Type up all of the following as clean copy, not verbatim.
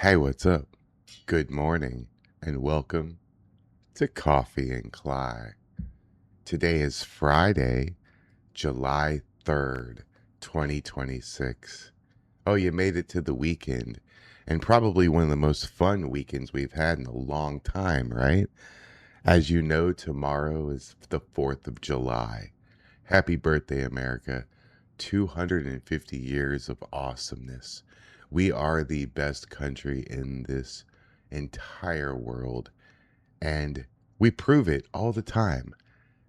Hey, what's up? Good morning and welcome to Coffee and Kly. Today is Friday, July 3rd, 2026. Oh, you made it to the weekend, and probably one of the most fun weekends we've had in a long time, right? As you know, tomorrow is the 4th of July. Happy birthday, America. 250 years of awesomeness. We are the best country in this entire world, and we prove it all the time.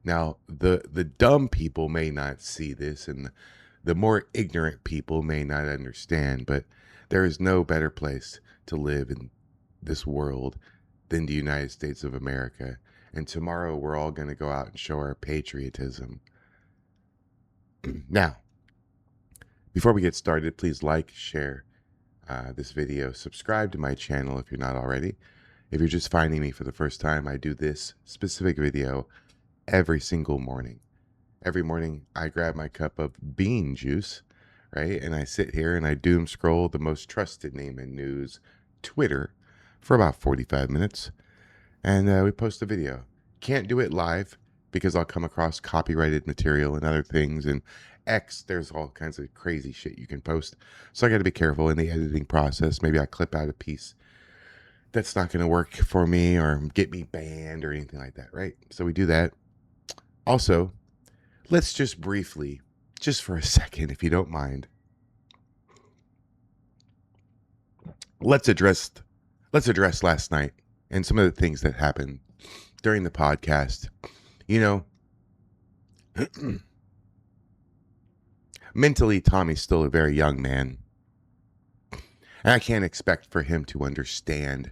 Now, the dumb people may not see this, and the more ignorant people may not understand, but there is no better place to live in this world than the United States of America. And tomorrow we're all going to go out and show our patriotism. Now, before we get started, please like, share this video, subscribe to my channel if you're not already. If you're just finding me for the first time, I do this specific video every single morning. Every morning I grab my cup of bean juice, right? And I sit here and I doom scroll the most trusted name in news, Twitter, for about 45 minutes. And we post a video. Can't do it live because I'll come across copyrighted material and other things. And X, there's all kinds of crazy shit you can post. So I got to be careful in the editing process. Maybe I clip out a piece that's not going to work for me or get me banned or anything like that, right? So we do that. Also, let's just briefly, just for a second, if you don't mind, let's address last night and some of the things that happened during the podcast. You know, mentally, Tommy's still a very young man. And I can't expect for him to understand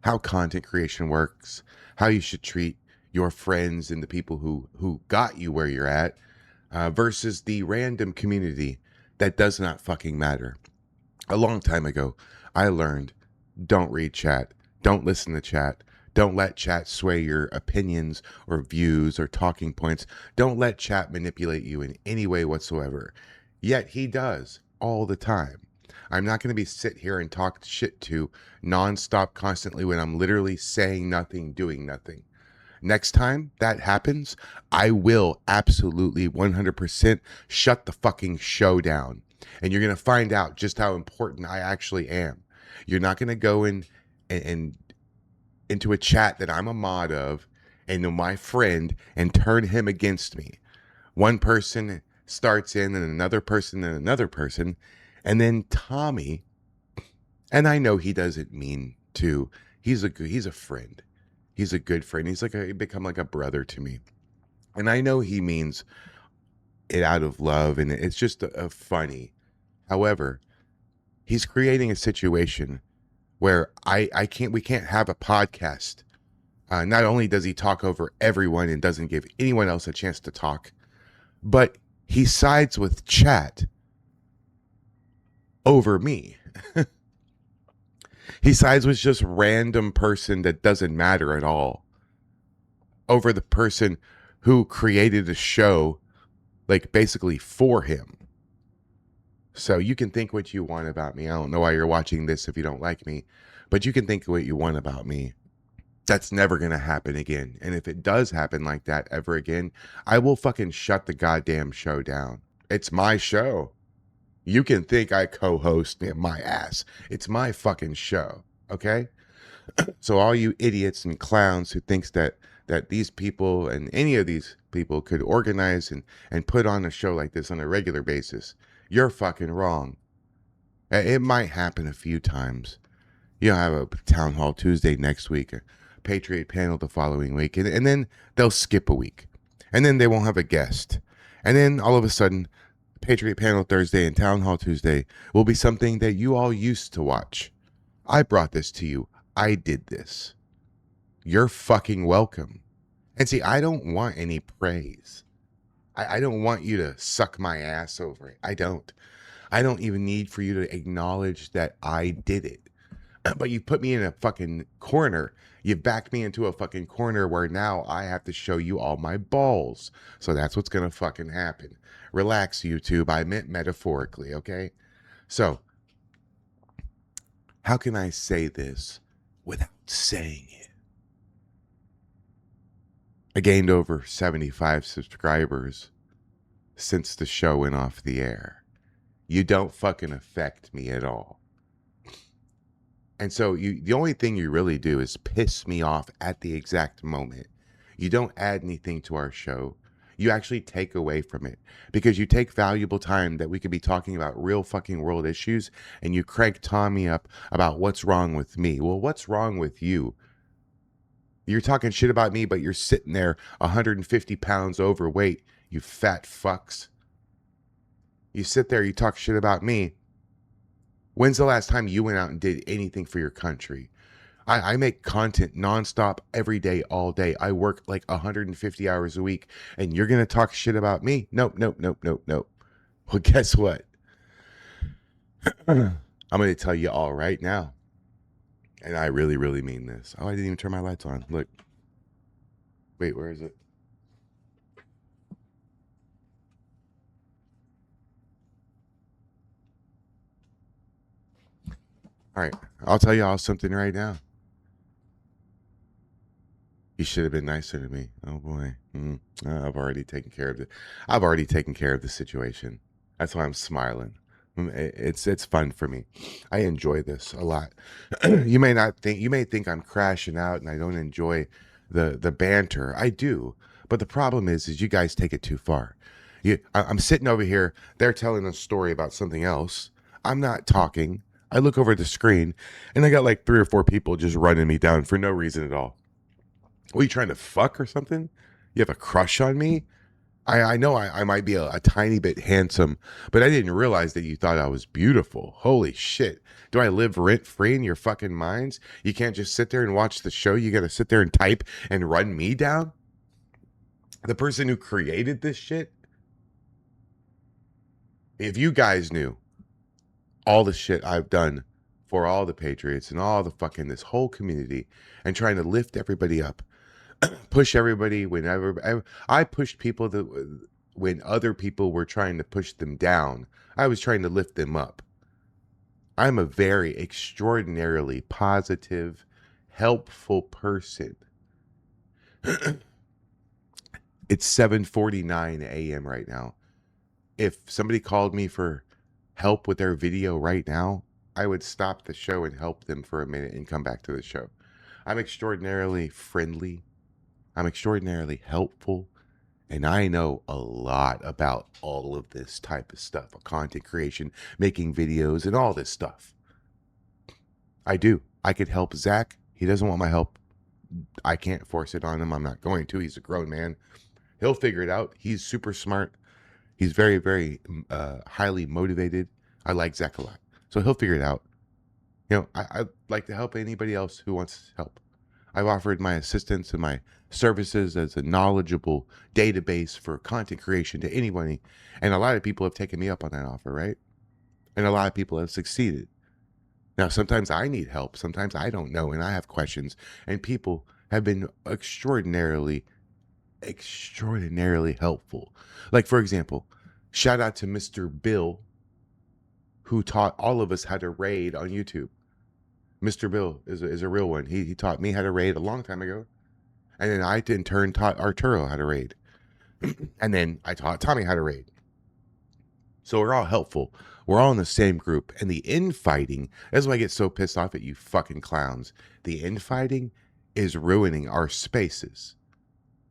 how content creation works, how you should treat your friends and the people who got you where you're at, versus the random community that does not fucking matter. A long time ago, I learned, don't read chat, don't listen to chat, don't let chat sway your opinions or views or talking points. Don't let chat manipulate you in any way whatsoever. Yet he does all the time. I'm not going to be sit here and talk shit to nonstop constantly when I'm literally saying nothing, doing nothing. Next time that happens, I will absolutely 100% shut the fucking show down. And you're going to find out just how important I actually am. You're not going to go in and into a chat that I'm a mod of and my friend and turn him against me. One person starts in and another person and another person. And then Tommy, and I know he doesn't mean to, he's a friend. He's a good friend. He's become like a brother to me. And I know he means it out of love and it's just a funny. However, he's creating a situation where we can't have a podcast. Not only does he talk over everyone and doesn't give anyone else a chance to talk, but he sides with chat over me. He sides with just random person that doesn't matter at all over the person who created a show like basically for him. So you can think what you want about me. I don't know why you're watching this if you don't like me, but you can think what you want about me. That's never going to happen again. And if it does happen like that ever again, I will fucking shut the goddamn show down. It's my show. You can think I co-host my ass. It's my fucking show. Okay? So all you idiots and clowns who thinks that these people and any of these people could organize and put on a show like this on a regular basis, you're fucking wrong. It might happen a few times. You'll have a Townhall Tuesday next week, a Patriot panel the following week, and then they'll skip a week. And then they won't have a guest. And then all of a sudden, Patriot panel Thursday and Townhall Tuesday will be something that you all used to watch. I brought this to you. I did this. You're fucking welcome. And see, I don't want any praise. I don't want you to suck my ass over it. I don't even need for you to acknowledge that I did it. But you put me in a fucking corner. You backed me into a fucking corner where now I have to show you all my balls. So that's what's going to fucking happen. Relax, YouTube. I meant metaphorically, okay? So, How can I say this without saying it? I gained over 75 subscribers since the show went off the air. You don't fucking affect me at all. And so the only thing you really do is piss me off at the exact moment. You don't add anything to our show. You actually take away from it because you take valuable time that we could be talking about real fucking world issues and you crank Tommy up about what's wrong with me. Well, what's wrong with you? You're talking shit about me, but you're sitting there 150 pounds overweight, you fat fucks. You sit there, you talk shit about me. When's the last time you went out and did anything for your country? I make content nonstop every day, all day. I work like 150 hours a week, and you're going to talk shit about me? Nope, nope, nope, nope, nope. Well, guess what? I'm going to tell you all right now. And I really, really mean this. Oh, I didn't even turn my lights on. Look. Wait, where is it? All right. I'll tell you all something right now. You should have been nicer to me. Oh boy. I've already taken care of it. I've already taken care of the situation. That's why I'm smiling. It's fun for me. I enjoy this a lot. You may think I'm crashing out and I don't enjoy the banter. I do. But the problem is you guys take it too far. I'm sitting over here, they're telling a story about something else. I'm not talking. I look over at the screen and I got like 3 or 4 people just running me down for no reason at all. What, are you trying to fuck or something? You have a crush on me? I know I might be a tiny bit handsome, but I didn't realize that you thought I was beautiful. Holy shit. Do I live rent free in your fucking minds? You can't just sit there and watch the show. You got to sit there and type and run me down? The person who created this shit? If you guys knew all the shit I've done for all the Patriots and all the fucking this whole community and trying to lift everybody up, push everybody whenever I pushed people when other people were trying to push them down, I was trying to lift them up. I'm a very extraordinarily positive, helpful person. It's 7:49 a.m. right now. If somebody called me for help with their video right now, I would stop the show and help them for a minute and come back to the show. I'm extraordinarily friendly. I'm extraordinarily helpful, and I know a lot about all of this type of stuff, content creation, making videos, and all this stuff. I do. I could help Zach. He doesn't want my help. I can't force it on him. I'm not going to. He's a grown man. He'll figure it out. He's super smart. He's very, very highly motivated. I like Zach a lot. So he'll figure it out. You know, I'd like to help anybody else who wants help. I've offered my assistance and my services as a knowledgeable database for content creation to anybody. And a lot of people have taken me up on that offer, right? And a lot of people have succeeded. Now, sometimes I need help. Sometimes I don't know and I have questions. And people have been extraordinarily helpful. Like, for example, shout out to Mr. Bill, who taught all of us how to raid on YouTube. Mr. Bill is a real one. He taught me how to raid a long time ago. And then I, in turn, taught Arturo how to raid. And then I taught Tommy how to raid. So we're all helpful. We're all in the same group. And the infighting, that's why I get so pissed off at you fucking clowns. The infighting is ruining our spaces.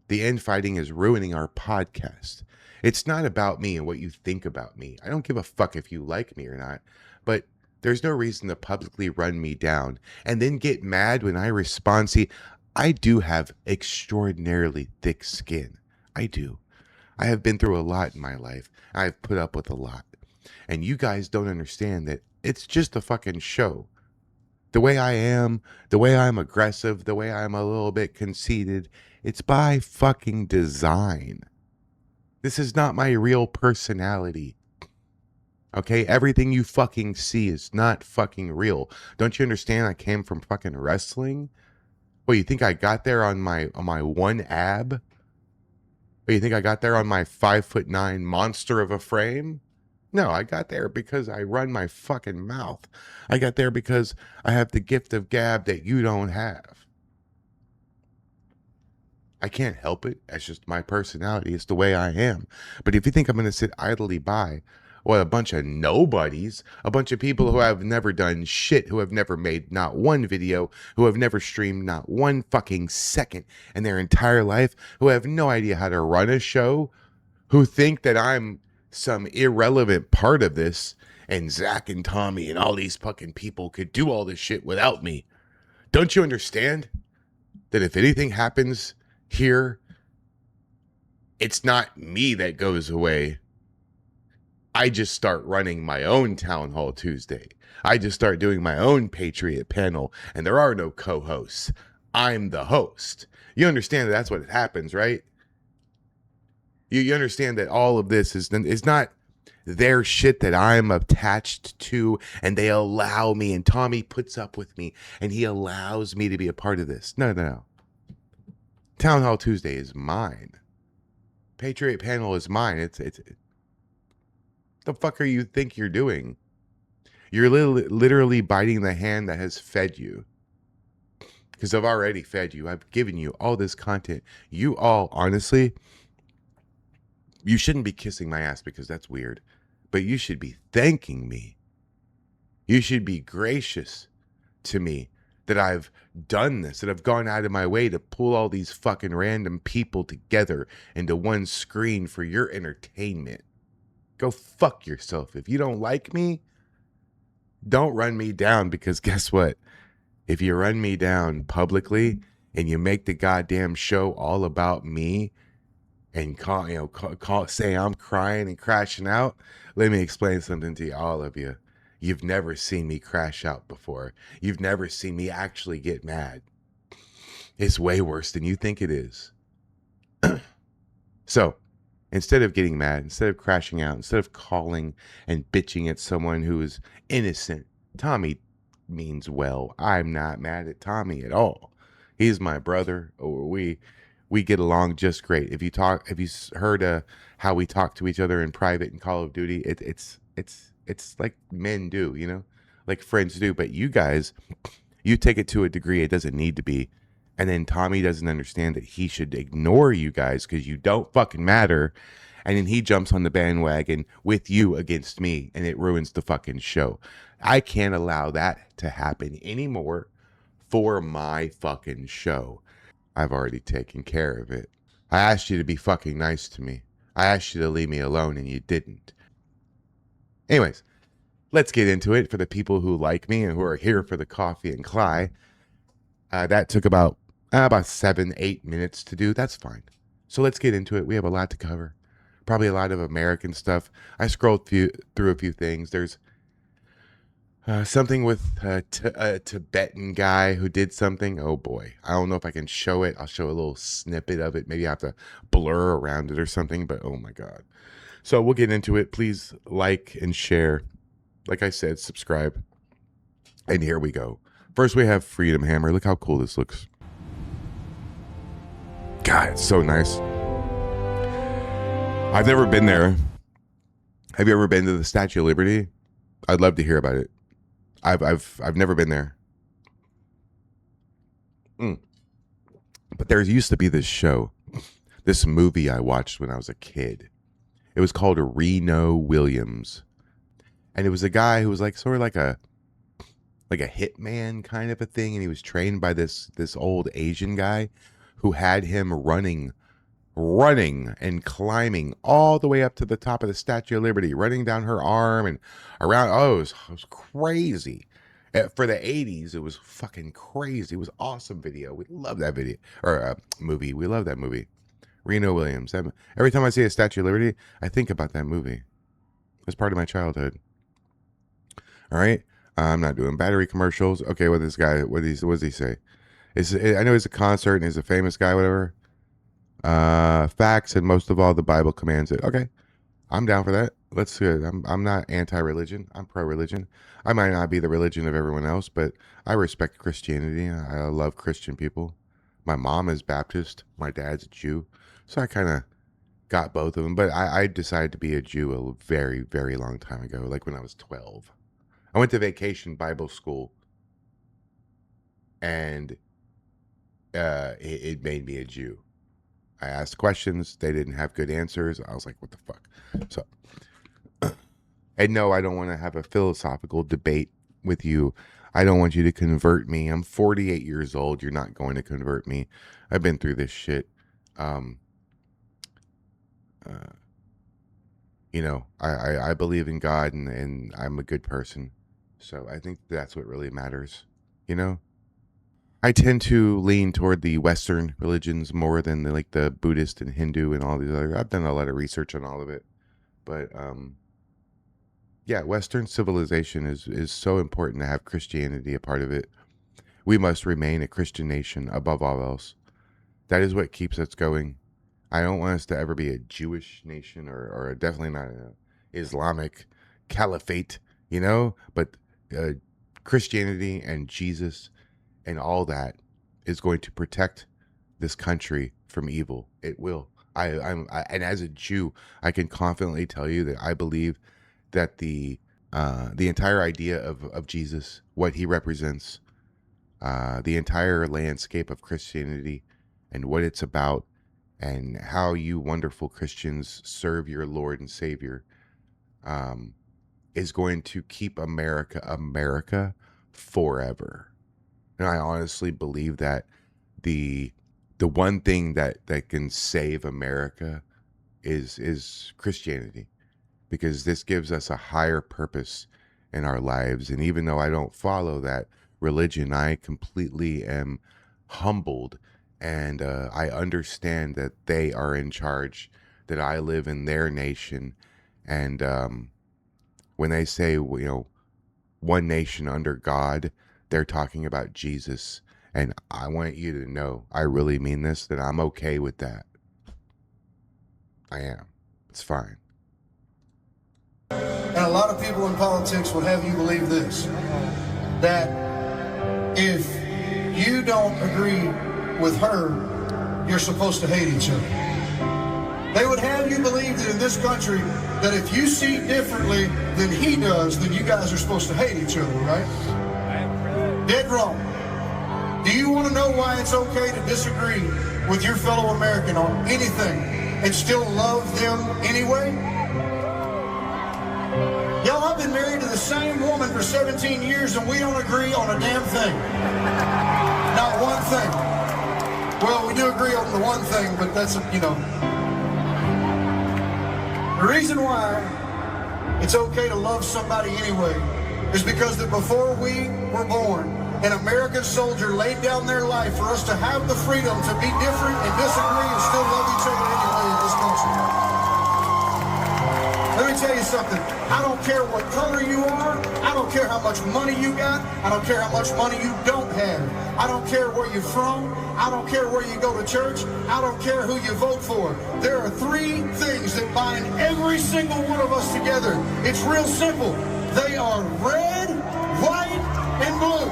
The infighting is ruining our podcast. It's not about me and what you think about me. I don't give a fuck if you like me or not. But there's no reason to publicly run me down and then get mad when I respond. See, I do have extraordinarily thick skin. I do. I have been through a lot in my life. I've put up with a lot. And you guys don't understand that it's just a fucking show. The way I am, the way I'm aggressive, the way I'm a little bit conceited, it's by fucking design. This is not my real personality. Okay, everything you fucking see is not fucking real. Don't you understand? I came from fucking wrestling. Well, you think I got there on my one ab? Or you think I got there on my 5'9" monster of a frame? No, I got there because I run my fucking mouth. I got there because I have the gift of gab that you don't have. I can't help it. That's just my personality. It's the way I am. But if you think I'm going to sit idly by, well, a bunch of nobodies, a bunch of people who have never done shit, who have never made not one video, who have never streamed not one fucking second in their entire life, who have no idea how to run a show, who think that I'm some irrelevant part of this, and Zach and Tommy and all these fucking people could do all this shit without me. Don't you understand that if anything happens here, it's not me that goes away. I just start running my own Townhall Tuesday. I just start doing my own Patriot panel, and there are no co-hosts. I'm the host. You understand that that's what happens, right? You understand that all of this is not their shit that I'm attached to, and they allow me, and Tommy puts up with me, and he allows me to be a part of this. No. Town Hall Tuesday is mine. Patriot panel is mine. It's the fuck are you think you're doing? You're literally biting the hand that has fed you. Because I've already fed you. I've given you all this content. You all, honestly, you shouldn't be kissing my ass because that's weird. But you should be thanking me. You should be gracious to me that I've done this, that I've gone out of my way to pull all these fucking random people together into one screen for your entertainment. Go fuck yourself. If you don't like me, don't run me down, because guess what? If you run me down publicly and you make the goddamn show all about me and say I'm crying and crashing out, let me explain something to all of you. You've never seen me crash out before. You've never seen me actually get mad. It's way worse than you think it is. So, instead of getting mad, instead of crashing out, instead of calling and bitching at someone who is innocent, Tommy means well. I'm not mad at Tommy at all. He's my brother. We get along just great. If you heard how we talk to each other in private in Call of Duty, it's like men do, you know, like friends do. But you guys, you take it to a degree it doesn't need to be. And then Tommy doesn't understand that he should ignore you guys because you don't fucking matter. And then he jumps on the bandwagon with you against me, and it ruins the fucking show. I can't allow that to happen anymore for my fucking show. I've already taken care of it. I asked you to be fucking nice to me. I asked you to leave me alone, and you didn't. Anyways, let's get into it for the people who like me and who are here for the Coffee and Kly. That took about 7-8 minutes to do. That's fine. So let's get into it. We have a lot to cover. Probably a lot of American stuff. I scrolled through a few things. There's something with a Tibetan guy who did something. Oh boy. I don't know if I can show it. I'll show a little snippet of it. Maybe I have to blur around it or something, but oh my God. So we'll get into it. Please like and share. Like I said, subscribe. And here we go. First, we have Freedom Hammer. Look how cool this looks. God, it's so nice. I've never been there. Have you ever been to the Statue of Liberty? I'd love to hear about it. I've never been there. But there used to be this show, this movie I watched when I was a kid. It was called Reno Williams. And it was a guy who was like sort of like a hitman kind of a thing, and he was trained by this old Asian guy who had him running and climbing all the way up to the top of the Statue of Liberty, running down her arm and around. Oh, it was crazy. For the 80s, it was fucking crazy. It was awesome video. We love that video, or movie. We love that movie. Reno Williams. Every time I see a Statue of Liberty, I think about that movie. It's part of my childhood. All right. I'm not doing battery commercials. Okay, what does he say? I know he's a concert and he's a famous guy, whatever. Facts, and most of all, the Bible commands it. Okay, I'm down for that. Let's see. I'm not anti-religion. I'm pro-religion. I might not be the religion of everyone else, but I respect Christianity. I love Christian people. My mom is Baptist. My dad's a Jew. So I kind of got both of them. But I decided to be a Jew a very, very long time ago, like when I was 12. I went to vacation Bible school, and it made me a Jew. I asked questions. They didn't have good answers. I was like, what the fuck? So, and no, I don't want to have a philosophical debate with you. I don't want you to convert me. I'm 48 years old. You're not going to convert me. I've been through this shit. You know, I believe in God, and I'm a good person. So I think that's what really matters, you know? I tend to lean toward the Western religions more than the Buddhist and Hindu and all these other. I've done a lot of research on all of it, but yeah, Western civilization is so important to have Christianity a part of it. We must remain a Christian nation above all else. That is what keeps us going. I don't want us to ever be a Jewish nation or definitely not an Islamic caliphate, you know. But Christianity and Jesus and all that is going to protect this country from evil. It will. And as a Jew, I can confidently tell you that I believe that the entire idea of Jesus, what he represents, the entire landscape of Christianity, and what it's about, and how you wonderful Christians serve your Lord and Savior, is going to keep America forever. And I honestly believe that the one thing that can save America is Christianity, because this gives us a higher purpose in our lives. And even though I don't follow that religion, I completely am humbled, and I understand that they are in charge, that I live in their nation. And when they say, you know, one nation under God, they're talking about Jesus. And I want you to know, I really mean this, that I'm okay with that. I am. It's fine. And a lot of people in politics would have you believe this, that if you don't agree with her, you're supposed to hate each other. They would have you believe that in this country, that if you see differently than he does, then you guys are supposed to hate each other, right? Dead wrong. Do you want to know why it's okay to disagree with your fellow American on anything and still love them anyway? Y'all, I've been married to the same woman for 17 years and we don't agree on a damn thing. Not one thing. Well, we do agree on the one thing, but that's, you know. The reason why it's okay to love somebody anyway is because that before we were born, an American soldier laid down their life for us to have the freedom to be different and disagree and still love each other anyway in this country. Let me tell you something. I don't care what color you are. I don't care how much money you got. I don't care how much money you don't have. I don't care where you're from. I don't care where you go to church. I don't care who you vote for. There are three things that bind every single one of us together. It's real simple. They are red, white, and blue.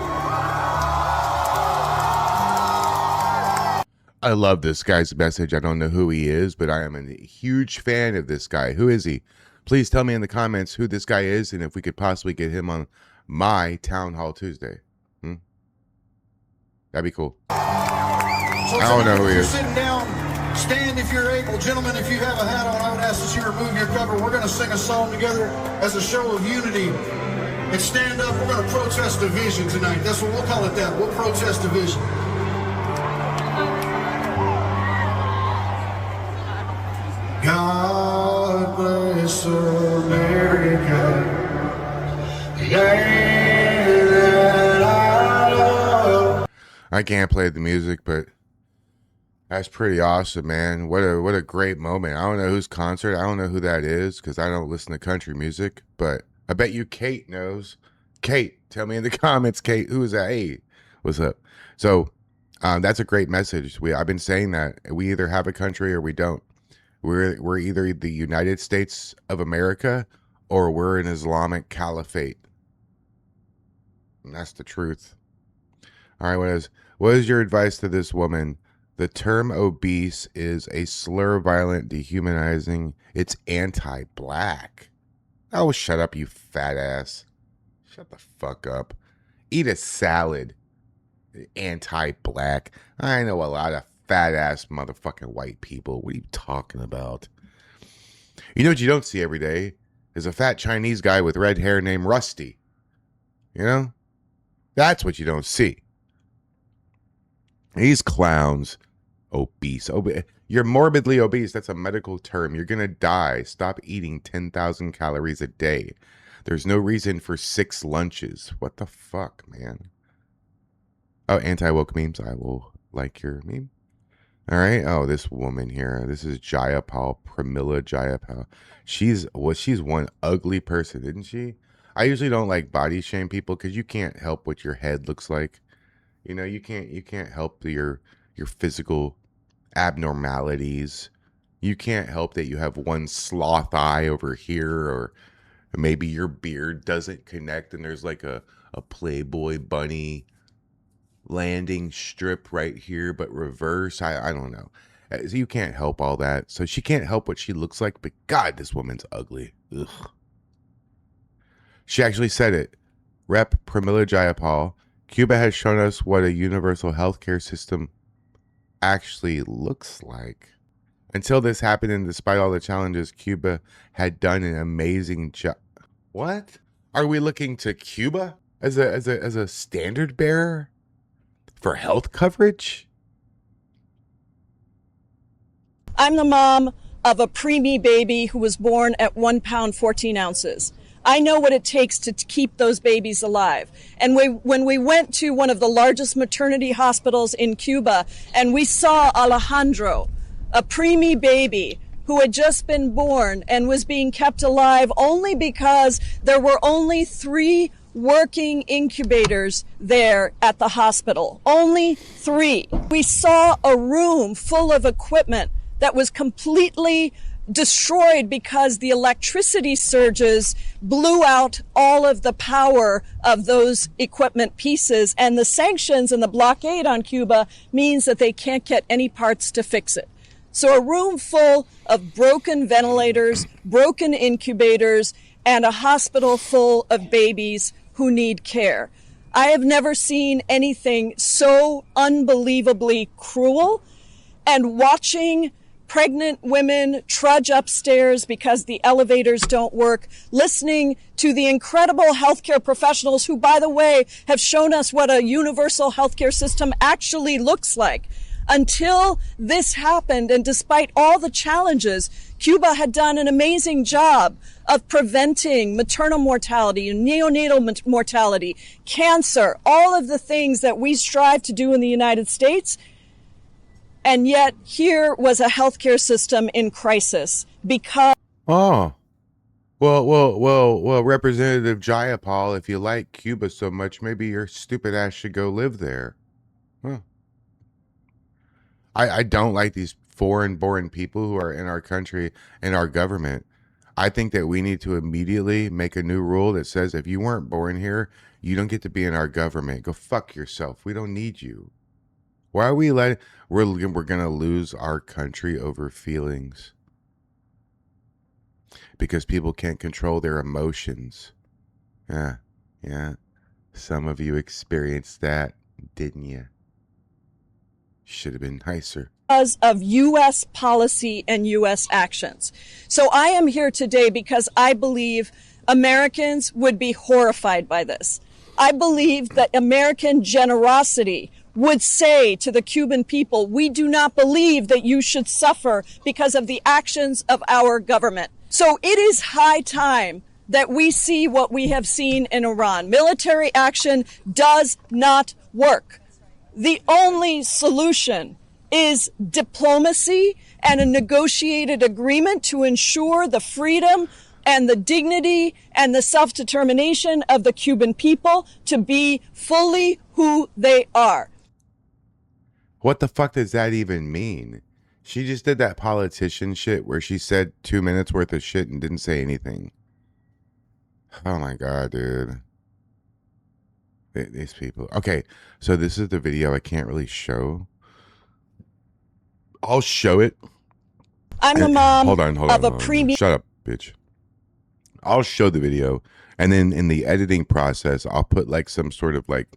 I love this guy's message. I don't know who he is, but I am a huge fan of this guy. Who is he? Please tell me in the comments who this guy is, and if we could possibly get him on my Town Hall Tuesday. That'd be cool. So I don't know who he is. Sitting down, stand if you're able. Gentlemen, if you have a hat on, I would ask that you remove your cover. We're going to sing a song together as a show of unity. And stand up. We're going to protest division tonight. That's what we'll call it that. We'll protest division. God bless America. I can't play the music, but that's pretty awesome, man. What a great moment. I don't know whose concert. I don't know who that is because I don't listen to country music, but I bet you Kate knows. Kate, tell me in the comments, Kate, who is that? Hey, what's up? So that's a great message. I've been saying that we either have a country or we don't. We're either the United States of America or we're an Islamic caliphate. And that's the truth. All right, what is your advice to this woman The term obese is a slur, violent, dehumanizing. It's anti-black. Oh, shut up, you fat ass. Shut the fuck up. Eat a salad. Anti-black. I know a lot of fat ass motherfucking white people. What are you talking about? You know what you don't see every day is a fat Chinese guy with red hair named Rusty. You know? That's what you don't see. These clowns, obese. You're morbidly obese. That's a medical term. You're going to die. Stop eating 10,000 calories a day. There's no reason for 6 lunches. What the fuck, man? Oh, anti-woke memes. I will like your meme. All right. Oh, this woman here. This is Jayapal, Pramila Jayapal. She's one ugly person, isn't she? I usually don't like body shame people because you can't help what your head looks like. You know, you can't help your physical abnormalities. You can't help that you have one sloth eye over here, or maybe your beard doesn't connect and there's like a Playboy bunny landing strip right here, but reverse. I don't know. So you can't help all that. So she can't help what she looks like, but God, this woman's ugly. Ugh. She actually said it. Rep Pramila Jayapal, Cuba has shown us what a universal healthcare system actually looks like. Until this happened, and despite all the challenges, Cuba had done an amazing job. What? Are we looking to Cuba as a standard bearer for health coverage? I'm the mom of a preemie baby who was born at 1 pound 14 ounces. I know what it takes to keep those babies alive. And when we went to one of the largest maternity hospitals in Cuba and we saw Alejandro, a preemie baby who had just been born and was being kept alive only because there were only 3 working incubators there at the hospital. Only 3. We saw a room full of equipment that was completely destroyed because the electricity surges blew out all of the power of those equipment pieces, and the sanctions and the blockade on Cuba means that they can't get any parts to fix it. So a room full of broken ventilators, broken incubators, and a hospital full of babies who need care. I have never seen anything so unbelievably cruel, and watching pregnant women trudge upstairs because the elevators don't work, listening to the incredible healthcare professionals who, by the way, have shown us what a universal healthcare system actually looks like. Until this happened, and despite all the challenges, Cuba had done an amazing job of preventing maternal mortality, neonatal mortality, cancer, all of the things that we strive to do in the United States. And yet here was a healthcare system in crisis because... Oh, well, Representative Jayapal, if you like Cuba so much, maybe your stupid ass should go live there. Huh. I don't like these foreign-born people who are in our country and our government. I think that we need to immediately make a new rule that says if you weren't born here, you don't get to be in our government. Go fuck yourself. We don't need you. Why are we letting... We're going to lose our country over feelings. Because people can't control their emotions. Yeah. Some of you experienced that, didn't you? Should have been nicer. Because of U.S. policy and U.S. actions. So I am here today because I believe Americans would be horrified by this. I believe that American generosity would say to the Cuban people, we do not believe that you should suffer because of the actions of our government. So it is high time that we see what we have seen in Iran. Military action does not work. The only solution is diplomacy and a negotiated agreement to ensure the freedom and the dignity and the self-determination of the Cuban people to be fully who they are. What the fuck does that even mean? She just did that politician shit where she said 2 minutes worth of shit and didn't say anything. Oh my God, dude. These people. Okay, so this is the video I can't really show. I'll show it. I'm the mom Hold on. of a preemie. Shut up, bitch. I'll show the video, and then in the editing process, I'll put like some sort of like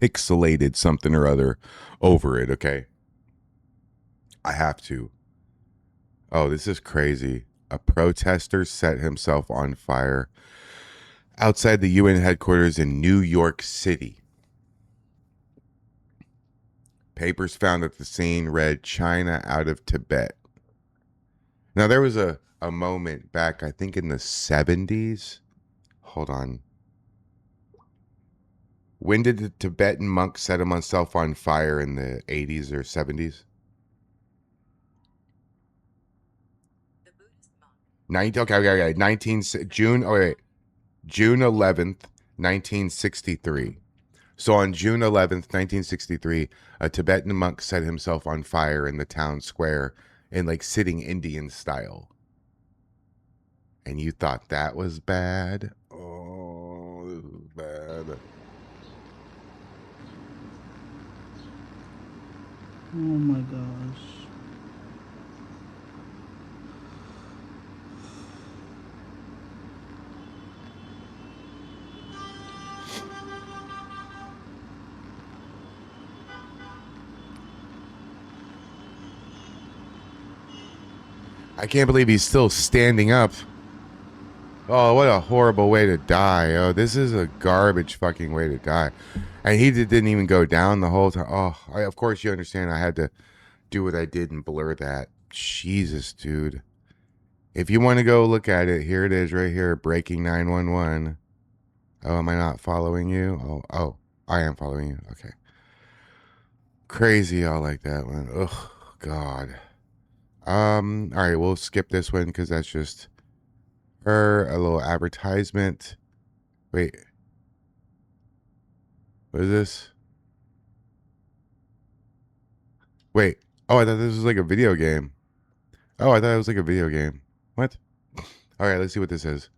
pixelated something or other over it. Okay. I have to. Oh, this is crazy. A protester set himself on fire outside the UN headquarters in New York City. Papers found at the scene read China out of Tibet. Now, there was a moment back, I think in the 70s. Hold on. When did the Tibetan monk set himself on fire, in the 80s or 70s? Okay. June 11th, 1963. So on June 11th, 1963, a Tibetan monk set himself on fire in the town square in like sitting Indian style. And you thought that was bad? Oh, this is bad. Oh my gosh. I can't believe he's still standing up. Oh, what a horrible way to die. Oh, this is a garbage fucking way to die. And he didn't even go down the whole time. Oh, of course you understand I had to do what I did and blur that. Jesus, dude. If you want to go look at it, here it is right here. Breaking 911. Oh, am I not following you? Oh, I am following you. Okay. Crazy all like that one. Ugh, God. All right, we'll skip this one because that's just a little advertisement. Wait. What is this? Wait. Oh, I thought this was like a video game. Oh, I thought it was like a video game. What? All right, let's see what this is.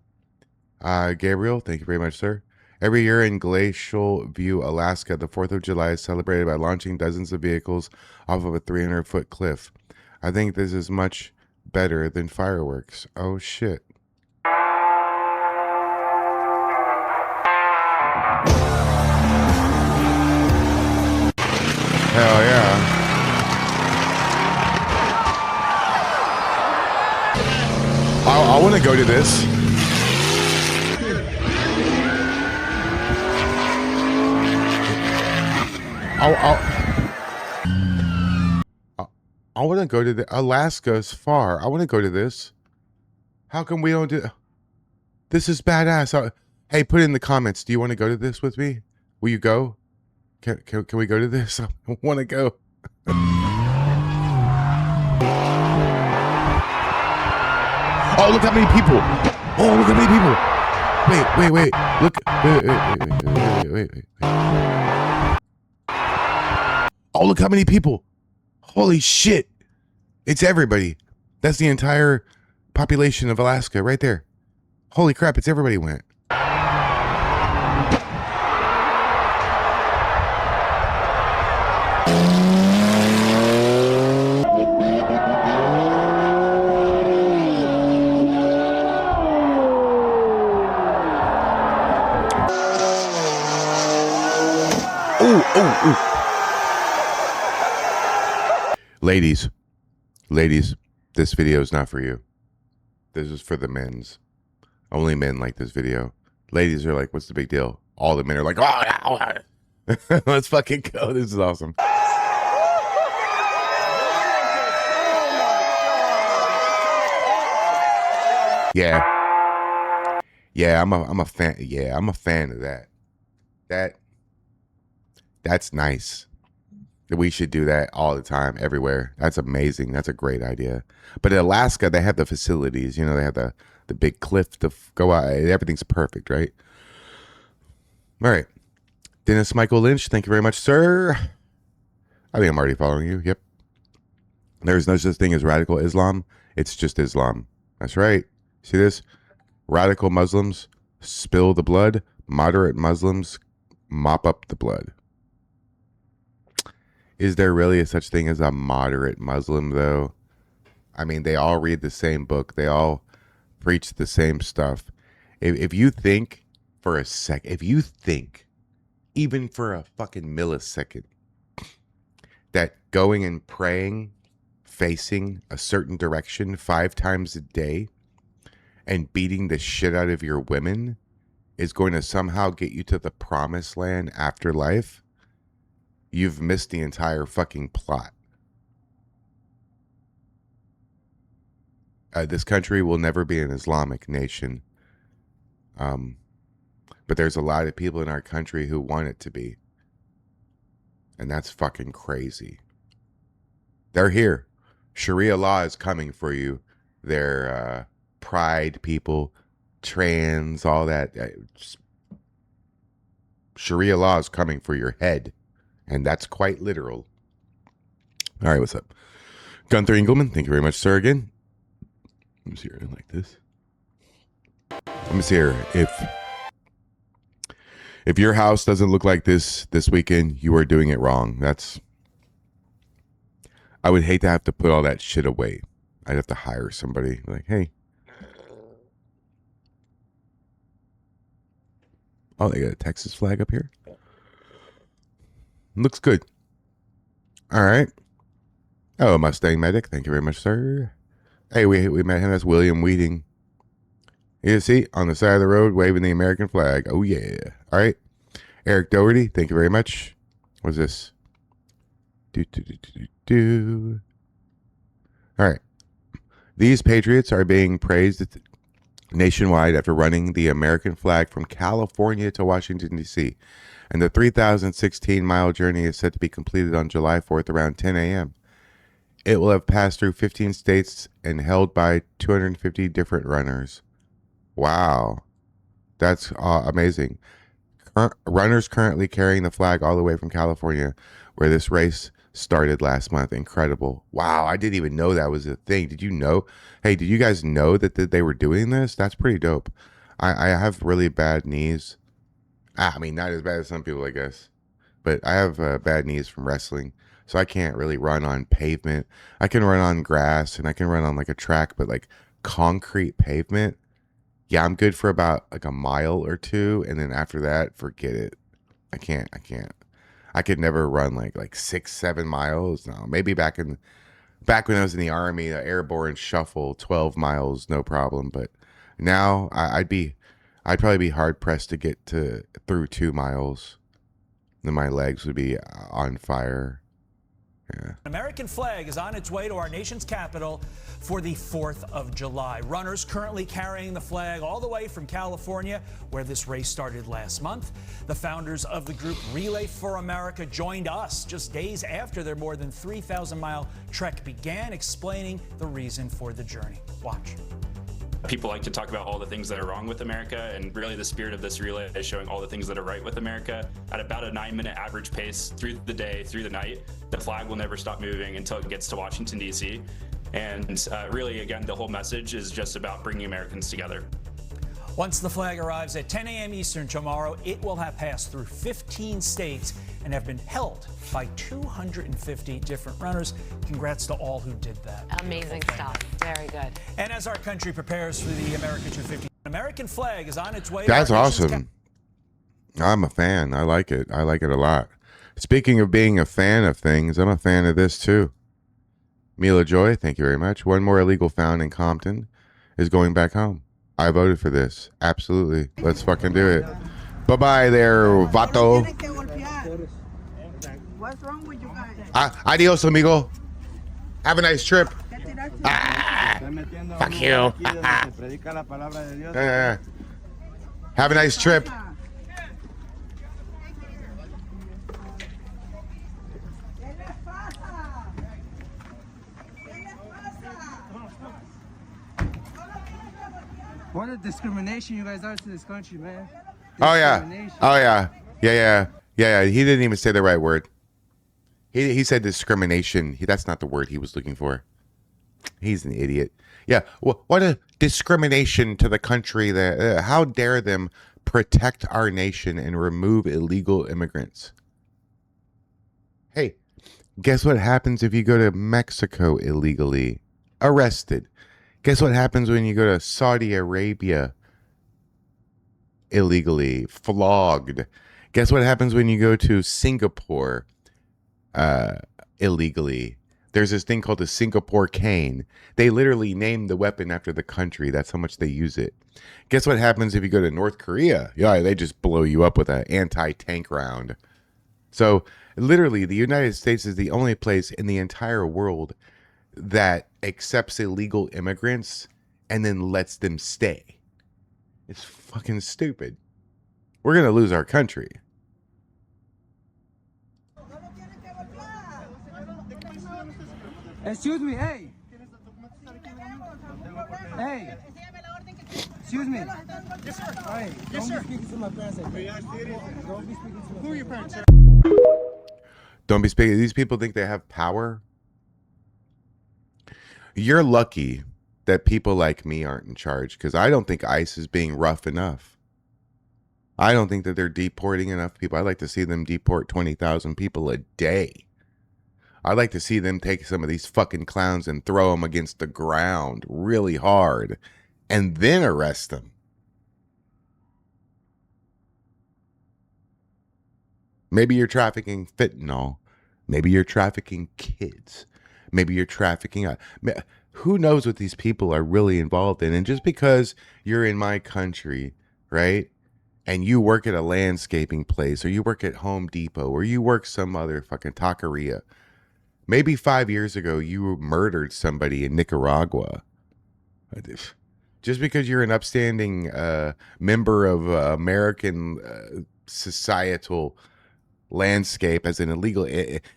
Gabriel, thank you very much, sir. Every year in Glacial View, Alaska, the 4th of July is celebrated by launching dozens of vehicles off of a 300-foot cliff. I think this is much better than fireworks. Oh, shit. Hell yeah. I want to go to this. I want to go to the Alaska's far. I want to go to this. How come we don't do? This is badass. Hey, put it in the comments. Do you want to go to this with me? Will you go? Can we go to this? I want to go. Oh, look how many people. Oh, look how many people. Wait. Look. Wait. Oh, look how many people. Holy shit. It's everybody. That's the entire population of Alaska right there. Holy crap, it's everybody went. Ooh. Ladies, this video is not for you. This is for the men's. Only men like this video. Ladies are like, what's the big deal? All the men are like, oh, let's fucking go. This is awesome. Yeah, I'm a fan. Yeah, I'm a fan of that. That's nice. We should do that all the time, everywhere. That's amazing. That's a great idea. But in Alaska, they have the facilities. You know, they have the big cliff to go out. Everything's perfect, right? All right. Dennis Michael Lynch, thank you very much, sir. I think I'm already following you. Yep. There's no such thing as radical Islam. It's just Islam. That's right. See this? Radical Muslims spill the blood. Moderate Muslims mop up the blood. Is there really a such thing as a moderate Muslim, though? I mean, they all read the same book. They all preach the same stuff. If you think for a sec, if you think even for a fucking millisecond that going and praying, facing a certain direction 5 times a day and beating the shit out of your women is going to somehow get you to the promised land after life, you've missed the entire fucking plot. This country will never be an Islamic nation. But there's a lot of people in our country who want it to be. And that's fucking crazy. They're here. Sharia law is coming for you. They're pride people, trans, all that. Sharia law is coming for your head. And that's quite literal. All right, what's up? Gunther Engelman, thank you very much, sir, again. Let me see here, like this. Let me see here. If your house doesn't look like this weekend, you are doing it wrong. I would hate to have to put all that shit away. I'd have to hire somebody. Like, hey. Oh, they got a Texas flag up here. Looks good. All right. Oh, Mustang Medic. Thank you very much, sir. Hey, we met him. That's William Weeding. You see, on the side of the road, waving the American flag. Oh, yeah. All right. Eric Doherty, thank you very much. What's this? All right. These patriots are being praised nationwide after running the American flag from California to Washington, D.C. And the 3,016-mile journey is set to be completed on July 4th around 10 a.m. It will have passed through 15 states and held by 250 different runners. Wow. That's amazing. Runners currently carrying the flag all the way from California, where this race started last month. Incredible. Wow, I didn't even know that was a thing. Did you know? Hey, did you guys know that they were doing this? That's pretty dope. I have really bad knees. I mean, not as bad as some people, I guess. But I have bad knees from wrestling, so I can't really run on pavement. I can run on grass, and I can run on like a track, but like concrete pavement, yeah, I'm good for about like a mile or two, and then after that, forget it. I can't. I could never run like 6-7 miles. No, maybe back when I was in the Army, the airborne shuffle, 12 miles, no problem. But now I'd probably be hard pressed to get through 2 miles. Then my legs would be on fire. Yeah. An American flag is on its way to our nation's capital for the 4th of July. Runners currently carrying the flag all the way from California, where this race started last month. The founders of the group Relay for America joined us just days after their more than 3,000-mile trek began, explaining the reason for the journey. Watch. People like to talk about all the things that are wrong with America, and really the spirit of this relay is showing all the things that are right with America at about a 9-minute average pace through the day, through the night. The flag will never stop moving until it gets to Washington, D.C. And really, again, the whole message is just about bringing Americans together. Once the flag arrives at 10 a.m. Eastern tomorrow, it will have passed through 15 states and have been held by 250 different runners. Congrats to all who did that. Amazing stuff. Very good. And as our country prepares for the America 250, an American flag is on its way. That's awesome. I'm a fan. I like it. I like it a lot. Speaking of being a fan of things, I'm a fan of this too. Mila Joy, thank you very much. One more illegal found in Compton is going back home. I voted for this. Absolutely. Let's fucking do it. Bye-bye there, vato. What's wrong with you guys? Adios, amigo. Have a nice trip. Fuck you. Have a nice trip. What a discrimination you guys are to this country, man. Oh yeah. Yeah. He didn't even say the right word. He said discrimination. That's not the word he was looking for. He's an idiot. Yeah. What a discrimination to the country. That how dare them protect our nation and remove illegal immigrants. Hey, Guess what happens if you go to Mexico illegally? Arrested. Guess what happens when you go to Saudi Arabia illegally? Flogged. Guess what happens when you go to Singapore illegally? There's this thing called the Singapore cane. They literally named the weapon after the country. That's how much they use it. Guess what happens if you go to North Korea? Yeah, they just blow you up with an anti-tank round. So literally, the United States is the only place in the entire world that accepts illegal immigrants and then lets them stay. It's fucking stupid. We're going to lose our country. Excuse me, hey. Hey. Excuse me. Yes, sir. All right. Yes, sir. Don't be speaking to my parents like that. Don't be speaking to my Who are your parents, sir? Don't be speaking. These people think they have power. You're lucky that people like me aren't in charge, because I don't think ICE is being rough enough. I don't think that they're deporting enough people. I'd like to see them deport 20,000 people a day. I'd like to see them take some of these fucking clowns and throw them against the ground really hard and then arrest them. Maybe you're trafficking fentanyl. Maybe you're trafficking kids. Maybe you're trafficking. Who knows what these people are really involved in? And just because you're in my country, right? And you work at a landscaping place, or you work at Home Depot, or you work some other fucking taqueria. Maybe 5 years ago, you murdered somebody in Nicaragua. Just because you're an upstanding member of American societal landscape as an illegal,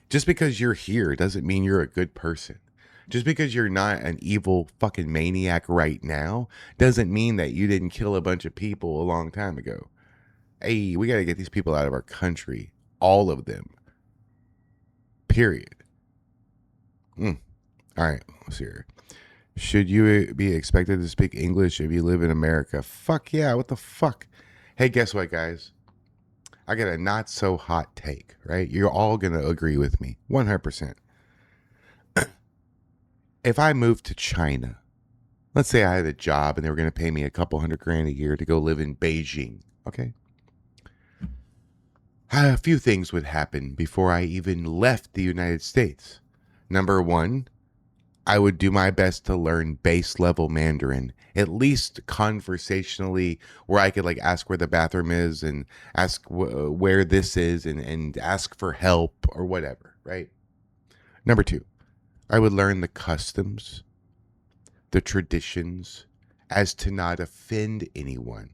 just because you're here doesn't mean you're a good person. Just because you're not an evil fucking maniac right now doesn't mean that you didn't kill a bunch of people a long time ago. Hey, we got to get these people out of our country. All of them. Period. All right, let's see here. Should you be expected to speak English if you live in America? Fuck yeah, what the fuck? Hey, guess what, guys? I got a not so hot take, right? You're all going to agree with me. 100%. If I moved to China, let's say I had a job and they were going to pay me a couple $100,000 a year to go live in Beijing, okay? A few things would happen before I even left the United States. Number one, I would do my best to learn base level Mandarin, at least conversationally, where I could like ask where the bathroom is and ask where this is and ask for help or whatever, right? Number two, I would learn the customs, the traditions, as to not offend anyone.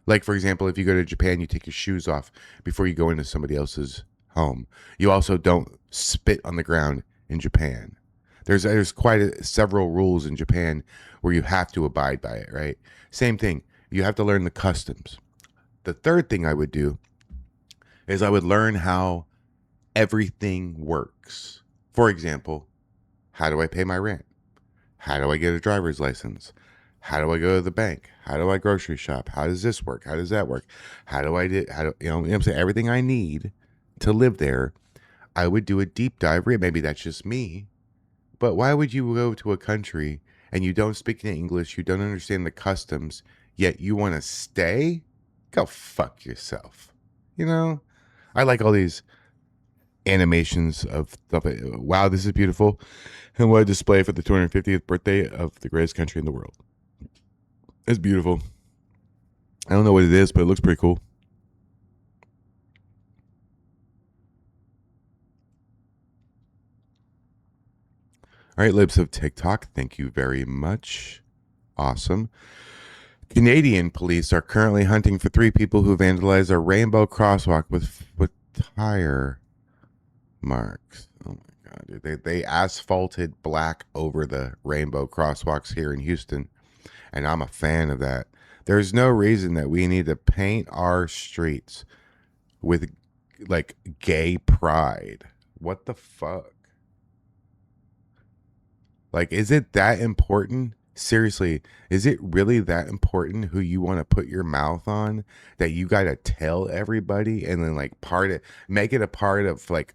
Like, for example, if you go to Japan, you take your shoes off before you go into somebody else's home. You also don't spit on the ground in Japan. There's quite several rules in Japan where you have to abide by it, right? Same thing. You have to learn the customs. The third thing I would do is I would learn how everything works. For example, how do I pay my rent? How do I get a driver's license? How do I go to the bank? How do I grocery shop? How does this work? How does that work? How do you know what I'm saying? Everything I need to live there, I would do a deep dive. Maybe that's just me. But why would you go to a country and you don't speak any English, you don't understand the customs, yet you want to stay? Go fuck yourself. You know? I like all these animations of stuff. Wow, this is beautiful. And what a display for the 250th birthday of the greatest country in the world. It's beautiful. I don't know what it is, but it looks pretty cool. All right, libs of TikTok, thank you very much. Awesome. Canadian police are currently hunting for 3 people who vandalized a rainbow crosswalk with tire marks. Oh my God, dude. They asphalted black over the rainbow crosswalks here in Houston, and I'm a fan of that. There's no reason that we need to paint our streets with like gay pride. What the fuck? Like, is it that important? Seriously, is it really that important who you want to put your mouth on that you got to tell everybody and then like make it a part of like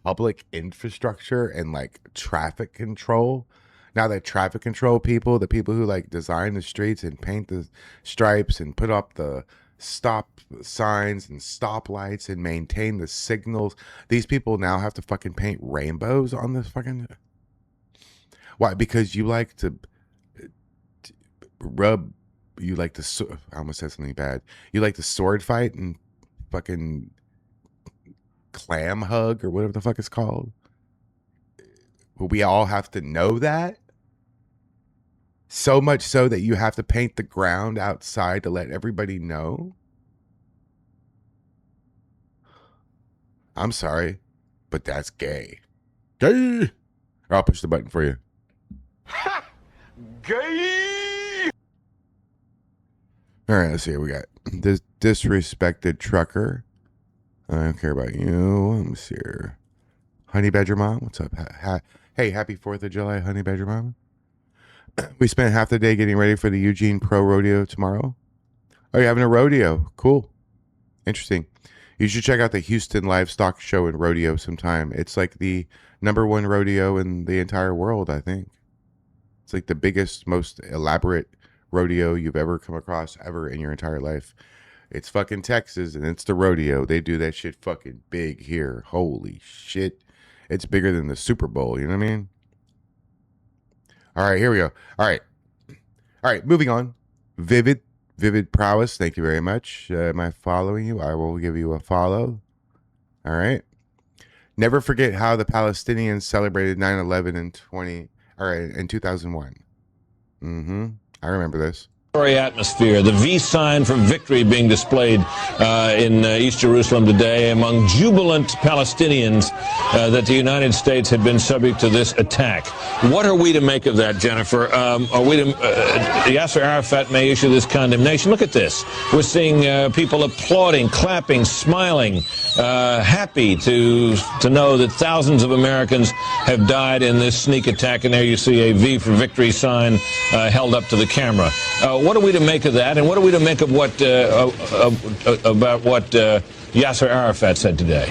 public infrastructure and like traffic control. Now that traffic control people, the people who like design the streets and paint the stripes and put up the stop signs and stop lights and maintain the signals, these people now have to fucking paint rainbows on this fucking. Why? Because you like to rub. You like to. I almost said something bad. You like to sword fight and fucking clam hug or whatever the fuck it's called. We all have to know that. So much so that you have to paint the ground outside to let everybody know. I'm sorry, but that's gay. Gay. Or I'll push the button for you. Ha! Gay. All right, let's see what we got. This disrespected trucker. I don't care about you. I'm here. Honey Badger Mom, what's up? Hey, happy 4th of July, Honey Badger Mom. We spent half the day getting ready for the Eugene Pro Rodeo tomorrow. Oh, you're having a rodeo. Cool. Interesting. You should check out the Houston Livestock Show and Rodeo sometime. It's like the #1 rodeo in the entire world, I think. It's like the biggest, most elaborate rodeo you've ever come across ever in your entire life. It's fucking Texas, and it's the rodeo. They do that shit fucking big here. Holy shit. It's bigger than the Super Bowl, you know what I mean? All right, here we go. All right, moving on. Vivid Prowess, thank you very much. Am I following you? I will give you a follow. All right. Never forget how the Palestinians celebrated 9/11 in 2001. I remember this. Atmosphere, the V sign for victory being displayed in East Jerusalem today among jubilant Palestinians that the United States had been subject to this attack. What are we to make of that, Jennifer? Are we to, Yasser Arafat may issue this condemnation. Look at this. We're seeing people applauding, clapping, smiling, happy to know that thousands of Americans have died in this sneak attack. And there you see a V for victory sign held up to the camera. What are we to make of that, and what are we to make of what about what Yasser Arafat said today?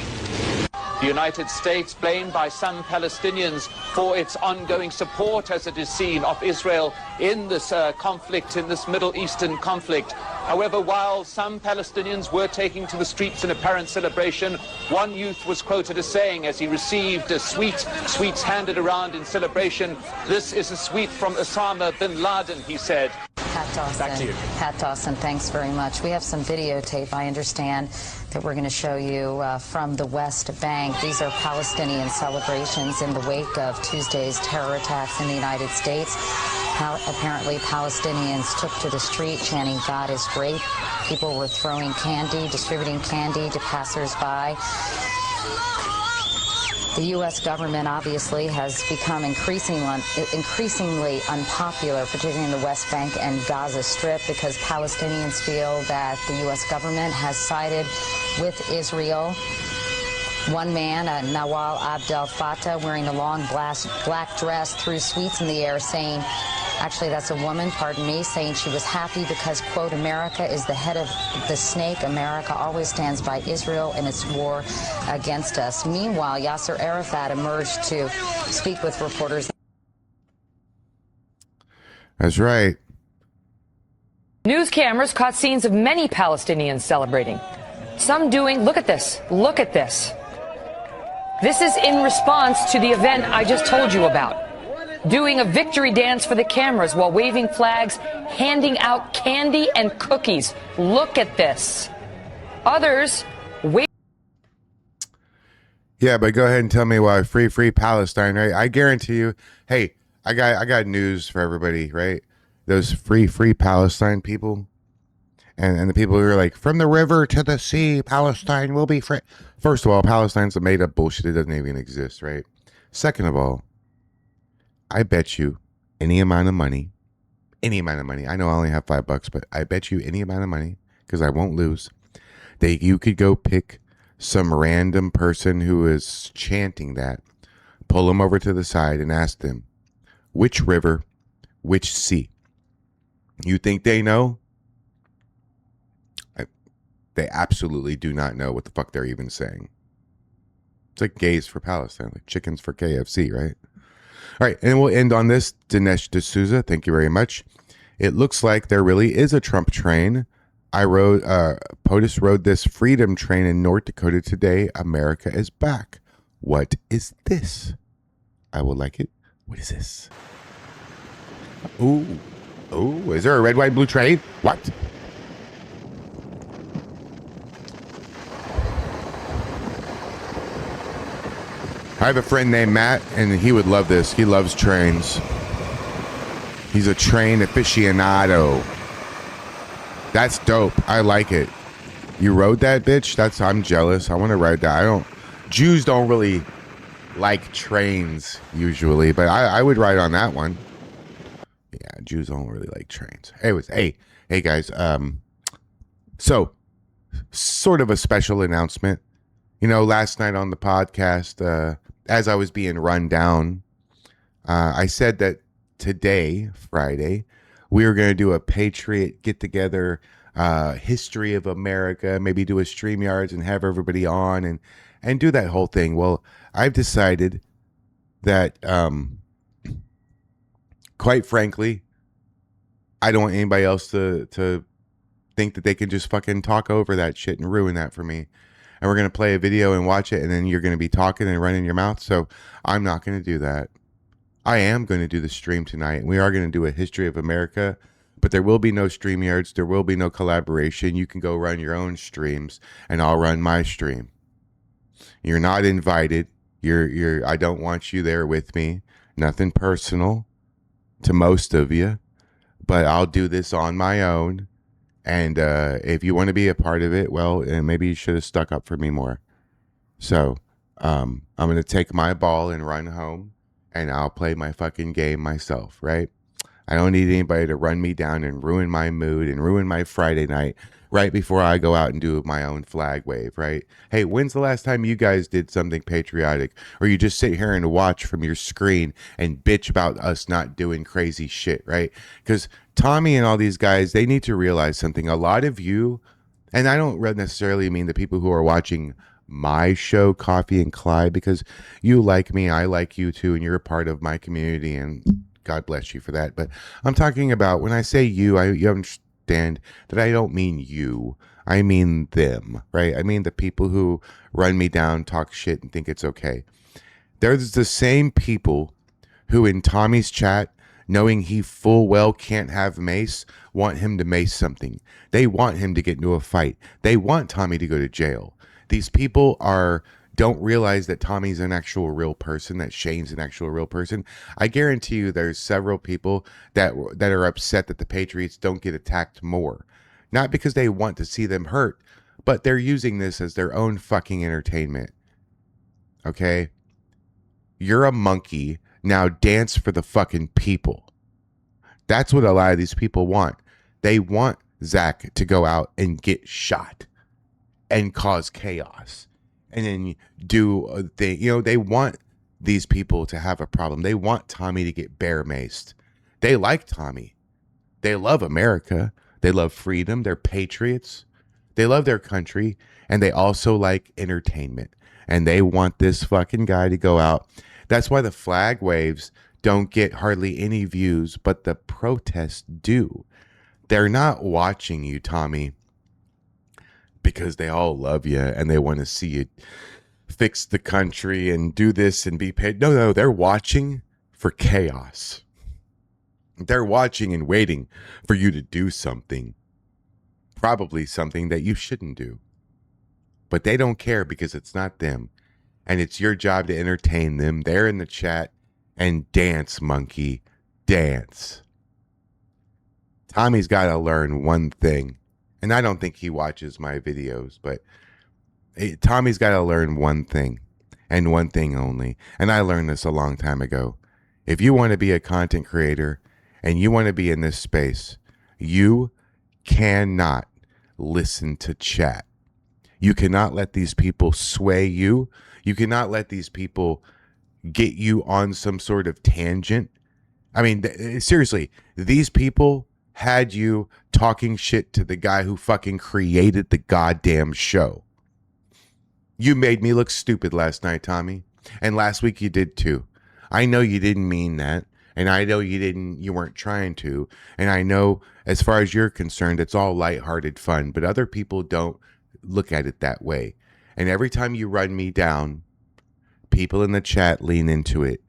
The United States blamed by some Palestinians for its ongoing support, as it is seen, of Israel in this conflict, in this Middle Eastern conflict. However, while some Palestinians were taking to the streets in apparent celebration, one youth was quoted as saying, as he received sweets handed around in celebration, "This is a sweet from Osama bin Laden," he said. Pat Dawson. Back to you. Pat Dawson, thanks very much. We have some videotape, I understand, that we're going to show you from the West Bank. These are Palestinian celebrations in the wake of Tuesday's terror attacks in the United States. Apparently, Palestinians took to the street chanting, "God is great." People were throwing candy, distributing candy to passersby. The U.S. government obviously has become increasingly unpopular, particularly in the West Bank and Gaza Strip, because Palestinians feel that the U.S. government has sided with Israel. One man, Nawal Abdel Fattah, wearing a long black dress, threw sweets in the air, saying, actually that's a woman, pardon me, saying she was happy because, quote, "America is the head of the snake. America always stands by Israel in its war against us." Meanwhile, Yasser Arafat emerged to speak with reporters. That's right. News cameras caught scenes of many Palestinians celebrating. Some doing, look at this, look at this. This is in response to the event I just told you about. Doing a victory dance for the cameras while waving flags, handing out candy and cookies. Look at this. Others wait. Yeah, but go ahead and tell me why free Palestine, right? I guarantee you. Hey, I got news for everybody, right? Those free Palestine people, and the people who are like, from the river to the sea, Palestine will be free. First of all, Palestine's a made up bullshit. It doesn't even exist, right? Second of all, I bet you any amount of money. I know I only have $5, but I bet you any amount of money, because I won't lose, that you could go pick some random person who is chanting that, pull them over to the side and ask them, which river, which sea? You think they know? They absolutely do not know what the fuck they're even saying. It's like gays for Palestine, like chickens for KFC, right? All right, and we'll end on this. Dinesh D'Souza, thank you very much. It looks like there really is a Trump train. POTUS rode this freedom train in North Dakota today. America is back. What is this? I will like it. What is this? Ooh. Ooh, is there a red, white, blue train? What? I have a friend named Matt, and he would love this. He loves trains. He's a train aficionado. That's dope. I like it. You rode that, bitch? I'm jealous. I want to ride that. Jews don't really like trains usually, but I would ride on that one. Yeah, Jews don't really like trains. Anyways, hey guys. So sort of a special announcement. Last night on the podcast, as I was being run down, I said that today, Friday, we were going to do a Patriot get-together, history of America, maybe do a StreamYards and have everybody on and do that whole thing. Well, I've decided that, quite frankly, I don't want anybody else to think that they can just fucking talk over that shit and ruin that for me. And we're going to play a video and watch it, and then you're going to be talking and running your mouth. So I'm not going to do that. I am going to do the stream tonight. We are going to do a history of America, but there will be no StreamYards. There will be no collaboration. You can go run your own streams, and I'll run my stream. You're not invited. I don't want you there with me. Nothing personal to most of you, but I'll do this on my own. And if you want to be a part of it, well, maybe you should have stuck up for me more. So I'm going to take my ball and run home, and I'll play my fucking game myself, right? I don't need anybody to run me down and ruin my mood and ruin my Friday night right before I go out and do my own flag wave, right? Hey, when's the last time you guys did something patriotic? Or you just sit here and watch from your screen and bitch about us not doing crazy shit, right? Because Tommy and all these guys, they need to realize something. A lot of you, and I don't necessarily mean the people who are watching my show, Coffee and Kly, because you like me, I like you too, and you're a part of my community, and God bless you for that. But I'm talking about, when I say you understand that I don't mean you. I mean them, right? I mean the people who run me down, talk shit, and think it's okay. There's the same people who in Tommy's chat, knowing he full well can't have mace, want him to mace something. They want him to get into a fight. They want Tommy to go to jail. These people don't realize that Tommy's an actual real person, that Shane's an actual real person. I guarantee you there's several people that are upset that the Patriots don't get attacked more. Not because they want to see them hurt, but they're using this as their own fucking entertainment. Okay? You're a monkey. Now dance for the fucking people. That's what a lot of these people want. They want Zach to go out and get shot and cause chaos. And then do a thing. They want these people to have a problem. They want Tommy to get bear maced. They like Tommy. They love America. They love freedom. They're patriots. They love their country. And they also like entertainment. And they want this fucking guy to go out. That's why the flag waves don't get hardly any views, but the protests do. They're not watching you, Tommy, because they all love you and they want to see you fix the country and do this and be paid. No, they're watching for chaos. They're watching and waiting for you to do something, probably something that you shouldn't do. But they don't care because it's not them. And it's your job to entertain them. They're in the chat and dance, monkey, dance. Tommy's got to learn one thing. And I don't think he watches my videos, but Tommy's got to learn one thing and one thing only. And I learned this a long time ago. If you want to be a content creator and you want to be in this space, you cannot listen to chat. You cannot let these people sway you. You cannot let these people get you on some sort of tangent. I mean, seriously, these people had you talking shit to the guy who fucking created the goddamn show. You made me look stupid last night, Tommy. And last week you did too. I know you didn't mean that. And I know you weren't trying to. And I know as far as you're concerned, it's all lighthearted fun. But other people don't look at it that way. And every time you run me down, people in the chat lean into it.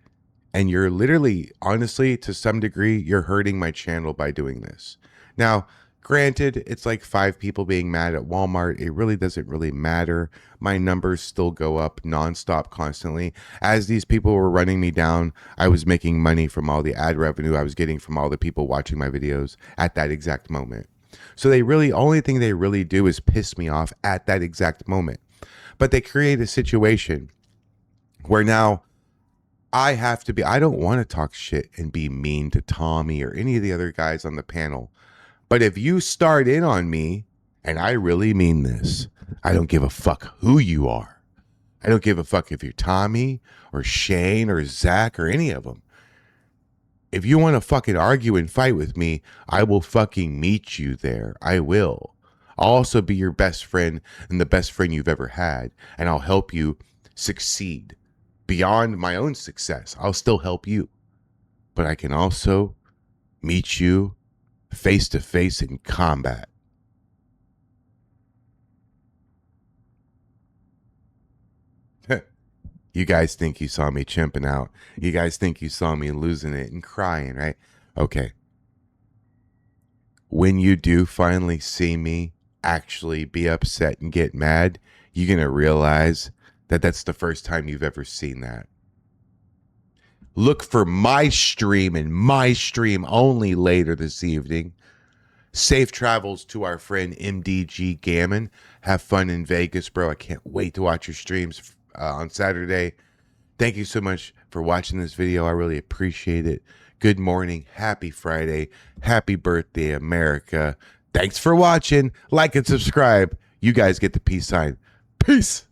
And you're literally, honestly, to some degree, you're hurting my channel by doing this. Now, granted, it's like 5 people being mad at Walmart. It really doesn't really matter. My numbers still go up nonstop constantly. As these people were running me down, I was making money from all the ad revenue I was getting from all the people watching my videos at that exact moment. So only thing they really do is piss me off at that exact moment. But they create a situation where now I don't want to talk shit and be mean to Tommy or any of the other guys on the panel. But if you start in on me, and I really mean this, I don't give a fuck who you are. I don't give a fuck if you're Tommy or Shane or Zach or any of them. If you want to fucking argue and fight with me, I will fucking meet you there. I will. I'll also be your best friend and the best friend you've ever had. And I'll help you succeed. Beyond my own success, I'll still help you. But I can also meet you face to face in combat. You guys think you saw me chimping out. You guys think you saw me losing it and crying, right? Okay. When you do finally see me actually be upset and get mad, you're going to realize that that's the first time you've ever seen that. Look for my stream and my stream only later this evening. Safe travels to our friend MDG Gammon. Have fun in Vegas, bro. I can't wait to watch your streams on Saturday. Thank you so much for watching this video. I really appreciate it. Good morning. Happy Friday. Happy birthday, America. Thanks for watching. Like and subscribe. You guys get the peace sign. Peace.